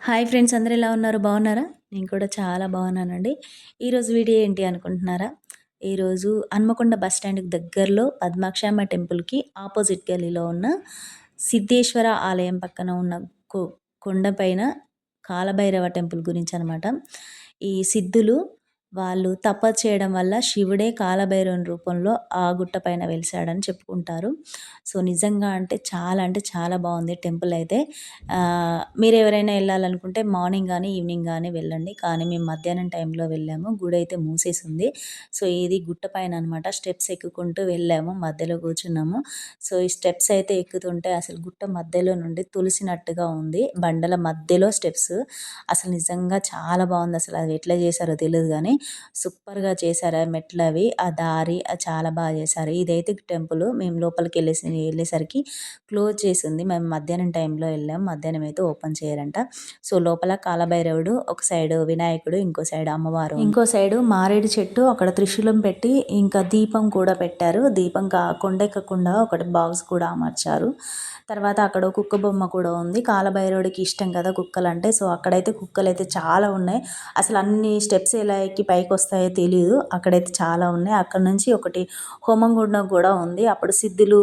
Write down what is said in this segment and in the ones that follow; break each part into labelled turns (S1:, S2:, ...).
S1: Hi friends, అందరూ ఎలా ఉన్నారు? బాగున్నారా? నేను కూడా చాలా బాగున్నానండి. ఈరోజు వీడియో ఏంటి అనుకుంటున్నారా? ఈరోజు హన్మకొండ బస్ స్టాండ్‌కి దగ్గరలో పద్మాక్షమ్మ టెంపుల్‌కి ఆపోజిట్ గల్లీలో ఉన్న సిద్ధేశ్వర ఆలయం పక్కన ఉన్న కొ కొండపైన కాలభైరవ టెంపుల్ గురించనమాట. ఈ సిద్ధులు వాళ్ళు తపస్సు చేయడం వల్ల శివుడే కాలభైరవుని రూపంలో ఆ గుట్ట పైన వెలిసాడని చెప్పుకుంటారు. సో, నిజంగా అంటే చాలా బావుంది టెంపుల్ అయితే. మీరెవరైనా ఎళ్ళాలనుకుంటే మార్నింగ్ గానీ, ఈవినింగ్ గానీ వెళ్ళండి. కానీ మేము మధ్యాహ్నం టైంలో వెళ్ళాము. గుడైతే మూసేసుంది. సో, ఇది గుట్ట పైన అనమాట. స్టెప్స్ ఎక్కుకుంటూ వెళ్ళాము. మధ్యలో కూర్చున్నాము. సో, ఈ స్టెప్స్ అయితే ఎక్కుతుంటే అసలు గుట్ట మధ్యలో నుండి తులిసినట్టుగా ఉంది. బండల మధ్యలో స్టెప్స్. అసలు నిజంగా చాలా బావుందసలు. అది ఎట్లా చేశారో తెలీదు గానీ, సూపర్‌గా చేశారు ఆ మెట్లవి. ఆ దారి చాలా బాగా చేశారు. ఇదైతే టెంపుల్. మేము ఎళ్ళేసరికి క్లోజ్ చేసుంది. మేము మధ్యాహ్నం టైంలో ఎళ్ళాం. మధ్యాహ్నం అయితే ఓపెన్ చేయరంట. సో, లోపల కాలభైరవుడు, ఒక సైడు వినాయకుడు, ఇంకో సైడ్ అమ్మవారు, ఇంకో సైడు మారేడు చెట్టు, అక్కడ త్రిశూలం పెట్టి ఇంకా దీపం కూడా పెట్టారు. దీపం కొండెక్కకుండా ఒకటి బాక్స్ కూడా అమర్చారు. తర్వాత అక్కడ ఒక కుక్క బొమ్మ కూడా ఉంది. కాలభైరవుడికి ఇష్టం కదా కుక్కలంటే. సో, అక్కడైతే కుక్కలైతే చాలా ఉన్నాయి. అసలు అన్ని స్టెప్స్ ఎలా ఎక్కి పైకొస్తాయో తెలీదు. అక్కడైతే చాలా ఉన్నాయి. అక్కడ నుంచి ఒకటి హోమం గుండం కూడా ఉంది. అప్పుడు సిద్ధులు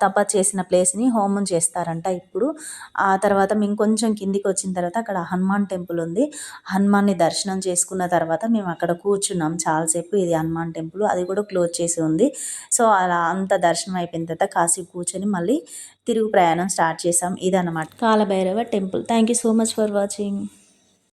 S1: తపస్సు చేసిన ప్లేస్‌ని హోమం చేస్తారంట ఇప్పుడు. ఆ తర్వాత మేము కొంచెం కిందికి వచ్చిన తర్వాత అక్కడ హనుమాన్ టెంపుల్ ఉంది. హనుమాన్‌ని దర్శనం చేసుకున్న తర్వాత మేము అక్కడ కూర్చున్నాం చాలాసేపు. ఇది హనుమాన్ టెంపుల్. అది కూడా క్లోజ్ చేసి ఉంది. సో, అలా అంతా దర్శనం అయిపోయిన తర్వాత కాసేపు కూర్చొని మళ్ళీ తిరుగు ప్రయాణం స్టార్ట్ చేసాం. ఇదన్నమాట Kalabhairava temple. Thank you so much for watching.